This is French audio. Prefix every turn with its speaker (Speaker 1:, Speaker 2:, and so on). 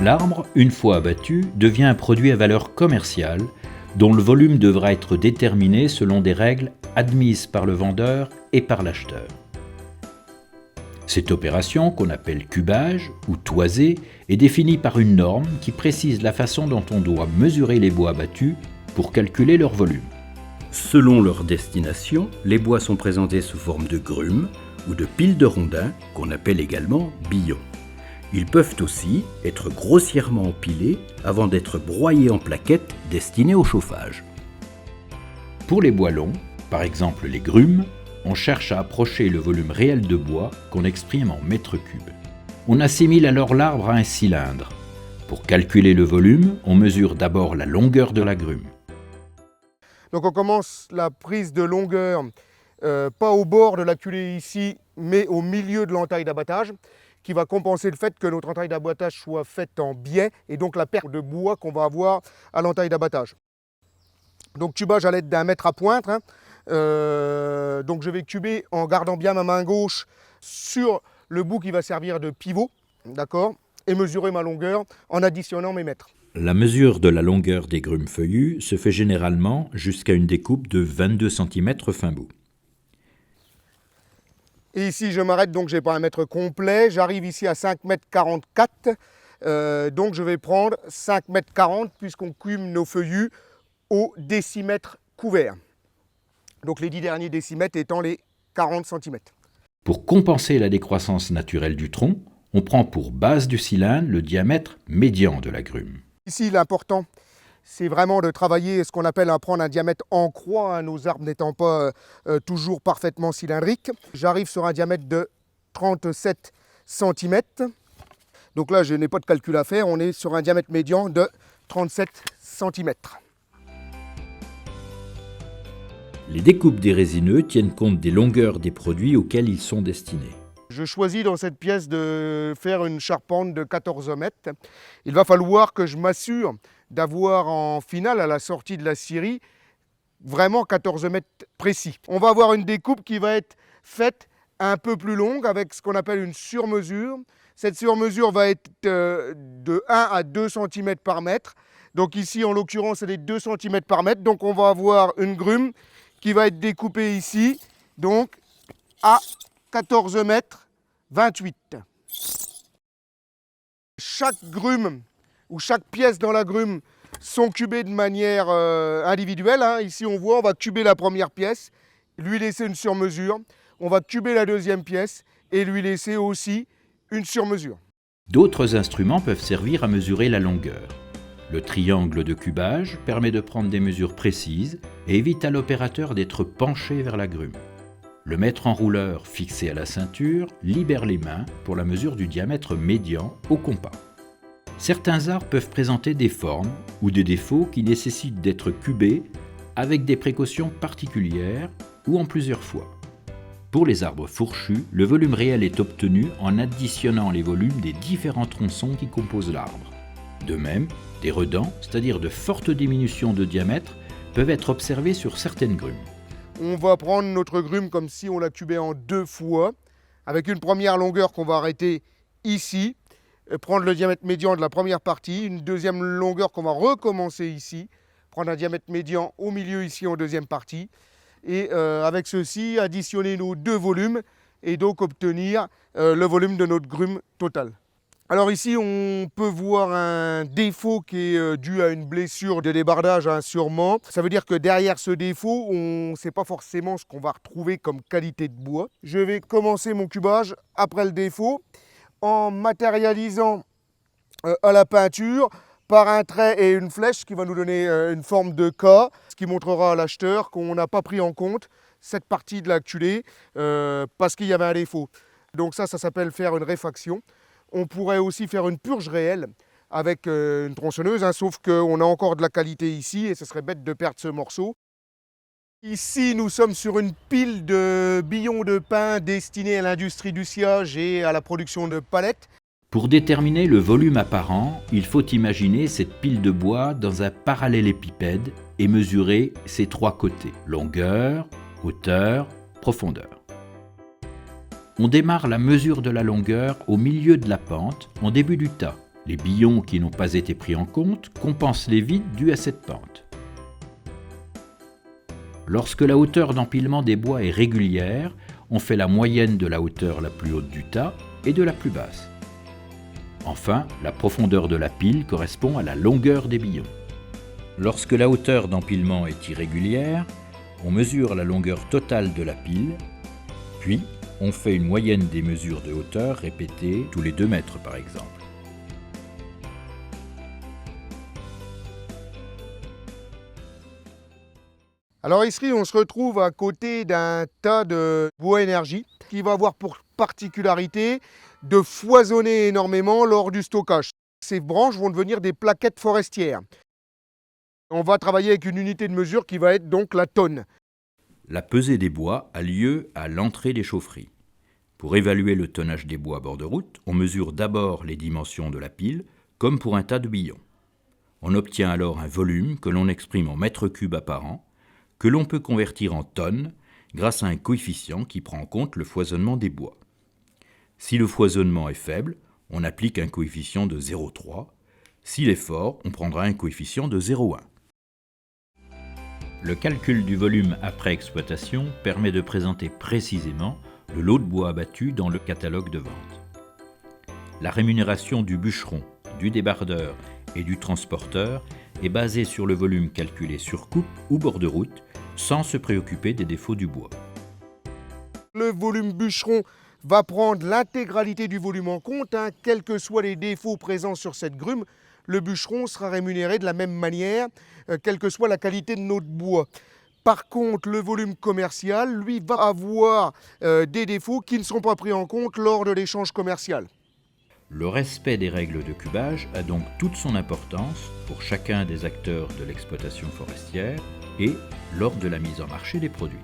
Speaker 1: L'arbre, une fois abattu, devient un produit à valeur commerciale dont le volume devra être déterminé selon des règles admises par le vendeur et par l'acheteur. Cette opération, qu'on appelle cubage ou toiser, est définie par une norme qui précise la façon dont on doit mesurer les bois abattus pour calculer leur volume. Selon leur destination, les bois sont présentés sous forme de grumes ou de piles de rondins, qu'on appelle également billons. Ils peuvent aussi être grossièrement empilés avant d'être broyés en plaquettes destinées au chauffage. Pour les bois longs, par exemple les grumes, on cherche à approcher le volume réel de bois qu'on exprime en mètres cubes. On assimile alors l'arbre à un cylindre. Pour calculer le volume, on mesure d'abord la longueur de la grume.
Speaker 2: Donc on commence la prise de longueur, pas au bord de la culée ici, mais au milieu de l'entaille d'abattage, qui va compenser le fait que notre entaille d'abattage soit faite en biais et donc la perte de bois qu'on va avoir à l'entaille d'abattage. Donc tubage à l'aide d'un mètre à pointe. Donc je vais cuber en gardant bien ma main gauche sur le bout qui va servir de pivot, d'accord, et mesurer ma longueur en additionnant mes mètres.
Speaker 1: La mesure de la longueur des grumes feuillues se fait généralement jusqu'à une découpe de 22 cm fin bout.
Speaker 2: Et ici je m'arrête, donc je n'ai pas un mètre complet, j'arrive ici à 5,44 m, donc je vais prendre 5,40 m puisqu'on cume nos feuillus au décimètre couvert. Donc les 10 derniers décimètres étant les 40 cm.
Speaker 1: Pour compenser la décroissance naturelle du tronc, on prend pour base du cylindre le diamètre médian de la grume.
Speaker 2: Ici l'important, c'est vraiment de travailler ce qu'on appelle prendre un diamètre en croix, nos arbres n'étant pas toujours parfaitement cylindriques. J'arrive sur un diamètre de 37 cm. Donc là je n'ai pas de calcul à faire, on est sur un diamètre médian de 37 cm.
Speaker 1: Les découpes des résineux tiennent compte des longueurs des produits auxquels ils sont destinés.
Speaker 2: Je choisis dans cette pièce de faire une charpente de 14 mètres. Il va falloir que je m'assure d'avoir en finale, à la sortie de la scierie, vraiment 14 mètres précis. On va avoir une découpe qui va être faite un peu plus longue avec ce qu'on appelle une sur-mesure. Cette sur-mesure va être de 1 à 2 cm par mètre. Donc ici, en l'occurrence, c'est 2 cm par mètre. Donc on va avoir une grume qui va être découpée ici, donc à 14 mètres 28. Chaque grume ou chaque pièce dans la grume sont cubées de manière individuelle. Ici on voit, on va cuber la première pièce, lui laisser une sur-mesure. On va cuber la deuxième pièce et lui laisser aussi une sur-mesure.
Speaker 1: D'autres instruments peuvent servir à mesurer la longueur. Le triangle de cubage permet de prendre des mesures précises et évite à l'opérateur d'être penché vers la grume. Le mètre enrouleur fixé à la ceinture libère les mains pour la mesure du diamètre médian au compas. Certains arbres peuvent présenter des formes ou des défauts qui nécessitent d'être cubés avec des précautions particulières ou en plusieurs fois. Pour les arbres fourchus, le volume réel est obtenu en additionnant les volumes des différents tronçons qui composent l'arbre. De même, des redans, c'est-à-dire de fortes diminutions de diamètre, peuvent être observées sur certaines grumes.
Speaker 2: On va prendre notre grume comme si on la cubait en 2 fois, avec une première longueur qu'on va arrêter ici, prendre le diamètre médian de la première partie, une deuxième longueur qu'on va recommencer ici, prendre un diamètre médian au milieu ici en deuxième partie, et avec ceci, additionner nos 2 volumes et donc obtenir le volume de notre grume totale. Alors ici, on peut voir un défaut qui est dû à une blessure de débardage sûrement. Ça veut dire que derrière ce défaut, on ne sait pas forcément ce qu'on va retrouver comme qualité de bois. Je vais commencer mon cubage après le défaut en matérialisant à la peinture par un trait et une flèche qui va nous donner une forme de K, ce qui montrera à l'acheteur qu'on n'a pas pris en compte cette partie de la culée parce qu'il y avait un défaut. Donc ça s'appelle faire une réfaction. On pourrait aussi faire une purge réelle avec une tronçonneuse, sauf qu'on a encore de la qualité ici et ce serait bête de perdre ce morceau. Ici, nous sommes sur une pile de billons de pin destinés à l'industrie du sciage et à la production de palettes.
Speaker 1: Pour déterminer le volume apparent, il faut imaginer cette pile de bois dans un parallélépipède et mesurer ses 3 côtés, longueur, hauteur, profondeur. On démarre la mesure de la longueur au milieu de la pente, en début du tas, Les billons qui n'ont pas été pris en compte compensent les vides dus à cette pente. Lorsque la hauteur d'empilement des bois est régulière, on fait la moyenne de la hauteur la plus haute du tas et de la plus basse. Enfin, la profondeur de la pile correspond à la longueur des billons. Lorsque la hauteur d'empilement est irrégulière, on mesure la longueur totale de la pile, puis on fait une moyenne des mesures de hauteur répétées tous les 2 mètres par exemple.
Speaker 2: Alors ici, on se retrouve à côté d'un tas de bois énergie qui va avoir pour particularité de foisonner énormément lors du stockage. Ces branches vont devenir des plaquettes forestières. On va travailler avec une unité de mesure qui va être donc la tonne.
Speaker 1: La pesée des bois a lieu à l'entrée des chaufferies. Pour évaluer le tonnage des bois à bord de route, on mesure d'abord les dimensions de la pile, comme pour un tas de billons. On obtient alors un volume que l'on exprime en mètres cubes apparents, que l'on peut convertir en tonnes grâce à un coefficient qui prend en compte le foisonnement des bois. Si le foisonnement est faible, on applique un coefficient de 0,3. S'il est fort, on prendra un coefficient de 0,1. Le calcul du volume après exploitation permet de présenter précisément le lot de bois abattu dans le catalogue de vente. La rémunération du bûcheron, du débardeur et du transporteur est basée sur le volume calculé sur coupe ou bord de route, sans se préoccuper des défauts du bois.
Speaker 2: Le volume bûcheron va prendre l'intégralité du volume en compte, quels que soient les défauts présents sur cette grume. Le bûcheron sera rémunéré de la même manière, quelle que soit la qualité de notre bois. Par contre, le volume commercial, lui, va avoir des défauts qui ne seront pas pris en compte lors de l'échange commercial.
Speaker 1: Le respect des règles de cubage a donc toute son importance pour chacun des acteurs de l'exploitation forestière et lors de la mise en marché des produits.